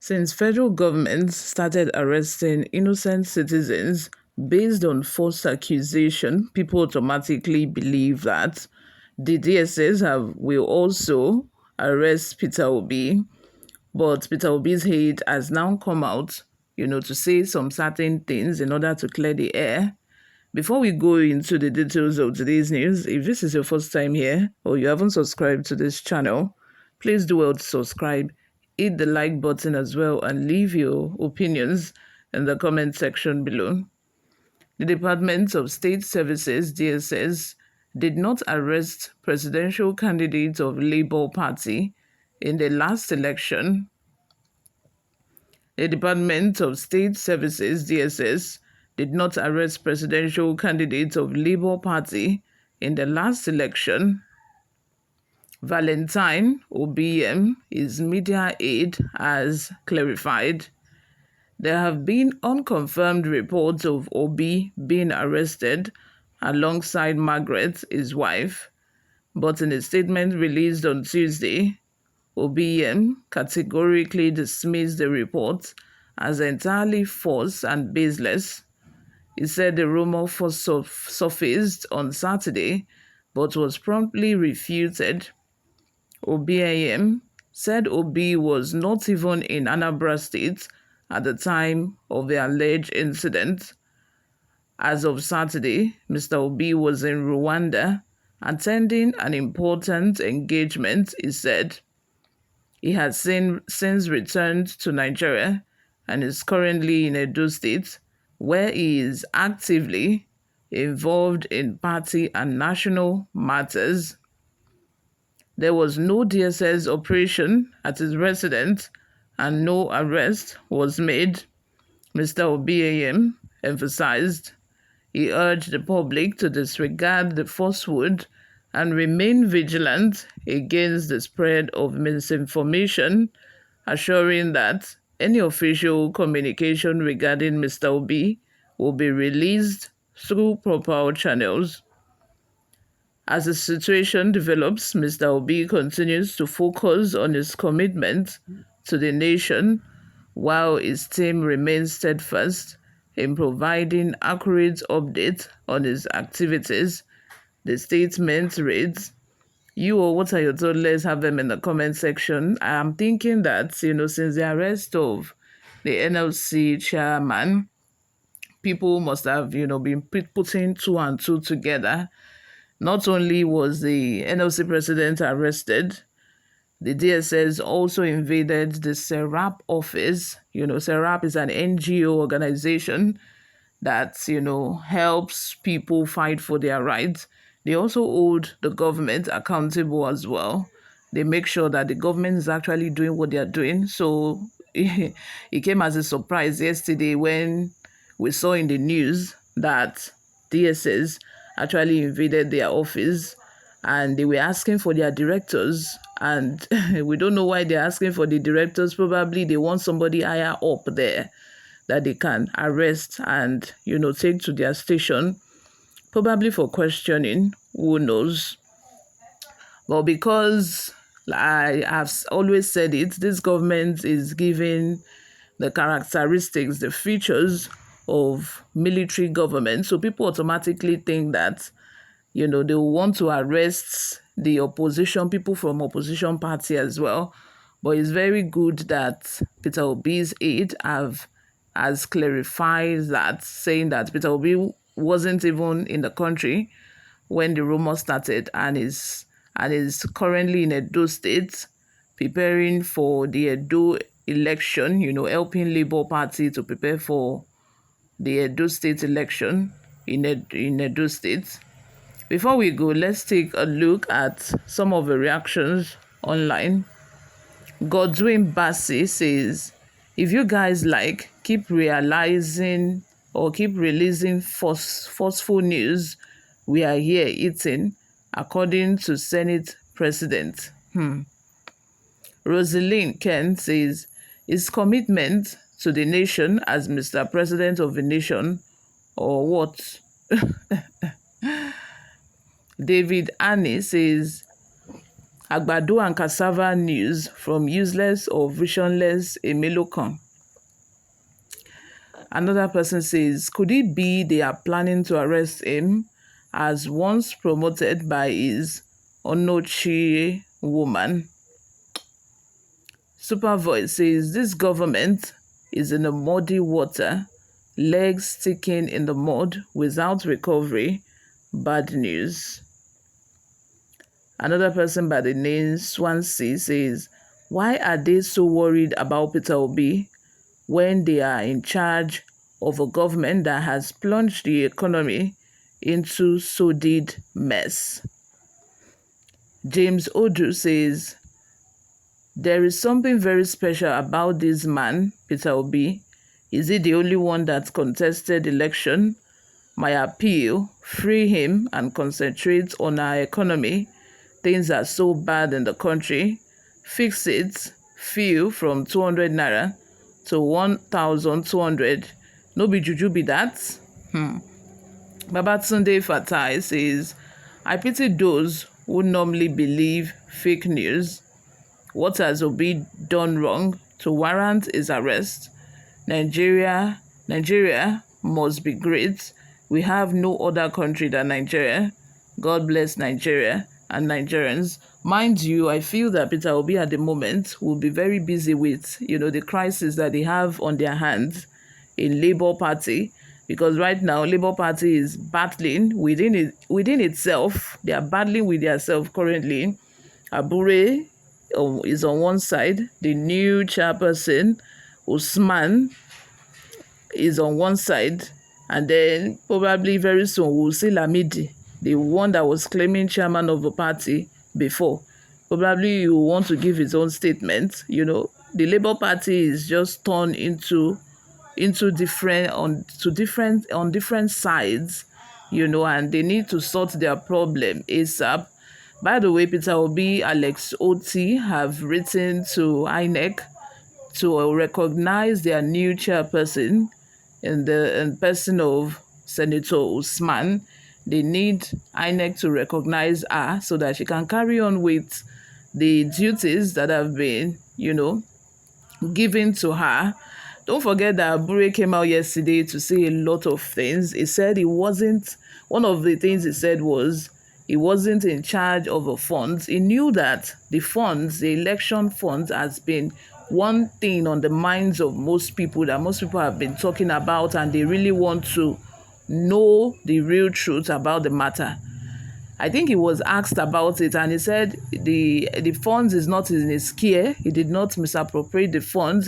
Since federal government started arresting innocent citizens based on false accusation, people automatically believe that the DSS will also arrest Peter Obi. But Peter Obi's aide has now come out, to say some certain things in order to clear the air. Before we go into the details of today's news, if this is your first time here or you haven't subscribed to this channel, please do well to subscribe, hit the like button as well, and leave your opinions in the comment section below. The Department of State Services, DSS, did not arrest presidential candidates of Labour Party in the last election. The Department of State Services, DSS, did not arrest presidential candidates of Labour Party in the last election. Valentine OBM, his media aide, has clarified. There have been unconfirmed reports of Obi being arrested alongside Margaret, his wife, but in a statement released on Tuesday, OBM categorically dismissed the report as entirely false and baseless. He said the rumor first surfaced on Saturday, but was promptly refuted. OBM said Obi was not even in Anambra State at the time of the alleged incident. As of Saturday, Mr. Obi was in Rwanda attending an important engagement, he said. He has since returned to Nigeria and is currently in Edo State, where he is actively involved in party and national matters. There was no DSS operation at his residence and no arrest was made, Mr. Obi'Aide emphasized. He urged the public to disregard the falsehood and remain vigilant against the spread of misinformation, assuring that any official communication regarding Mr. Obi will be released through proper channels. As the situation develops, Mr. Obi continues to focus on his commitment to the nation, while his team remains steadfast in providing accurate updates on his activities. The statement reads, what are your thoughts? Let's have them in the comment section. I am thinking that, since the arrest of the NLC chairman, people must have, been putting two and two together. Not only was the NLC president arrested, the DSS also invaded the SERAP office. SERAP is an NGO organization that, helps people fight for their rights. They also hold the government accountable as well. They make sure that the government is actually doing what they are doing. So it came as a surprise yesterday when we saw in the news that DSS actually invaded their office and they were asking for their directors. And we don't know why they're asking for the directors. Probably they want somebody higher up there that they can arrest and, take to their station, probably for questioning, who knows. But because I have always said it, this government is giving the characteristics, the features of military government. So people automatically think that, they will want to arrest the opposition, people from opposition party as well. But it's very good that Peter Obi's aide has clarified that, saying that Peter Obi wasn't even in the country when the rumor started and is currently in Edo State preparing for the Edo election, helping Labour Party to prepare for the Edo State election in Edo State. Before we go, let's take a look at some of the reactions online. Godwin Bassi says, if you guys keep releasing forceful news, we are here eating, according to Senate President. Rosalind Ken says, his commitment to the nation as Mr. President of the nation, or what? David Annie says, Àgbàdo and cassava news from useless or visionless Emelokan. Another person says, could it be they are planning to arrest him as once promoted by his Onochi woman? Super Voice says, this government is in a muddy water, legs sticking in the mud without recovery. Bad news. Another person by the name Swansea says, why are they so worried about Peter Obi when they are in charge of a government that has plunged the economy into sordid mess? James Odu says, there is something very special about this man, Peter Obi. Is he the only one that contested election? My appeal, free him and concentrate on our economy. Things are so bad in the country. Fix it, fuel from 200 naira to 1,200. No be juju be that. Babatunde Fatai says, I pity those who normally believe fake news. What has Obi done wrong to warrant his arrest? Nigeria must be great. We have no other country than Nigeria. God bless Nigeria and Nigerians. Mind you, I feel that Peter Obi at the moment will be very busy with, the crisis that they have on their hands in Labour Party, because right now Labour Party is battling within itself. They are battling with themselves currently. Abure is on one side. The new chairperson, Usman, is on one side. And then probably very soon we'll see Lamidi, the one that was claiming chairman of the party before. Probably you want to give his own statement. The Labour Party is just turned into different sides, and they need to sort their problem ASAP. By the way, Peter Obi, Alex Otti have written to INEC to recognize their new chairperson in person of Senator Usman. They need INEC to recognize her so that she can carry on with the duties that have been, given to her. Don't forget that Abure came out yesterday to say a lot of things. He said one of the things he said was he wasn't in charge of the funds. He knew that the election funds, has been one thing on the minds of most people that most people have been talking about, and they really want to know the real truth about the matter. I think he was asked about it, and he said the funds is not in his care. He did not misappropriate the funds.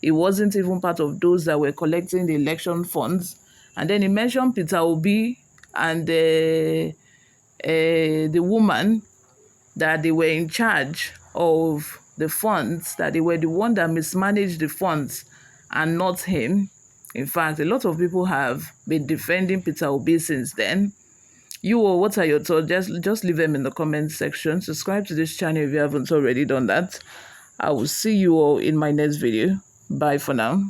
He wasn't even part of those that were collecting the election funds. And then he mentioned Peter Obi and the woman, that they were in charge of the funds, that they were the one that mismanaged the funds and not him. In fact, a lot of people have been defending Peter Obi since then. You all, what are your thoughts? Just leave them in the comment section. Subscribe to this channel if you haven't already done that. I will see you all in my next video. Bye for now.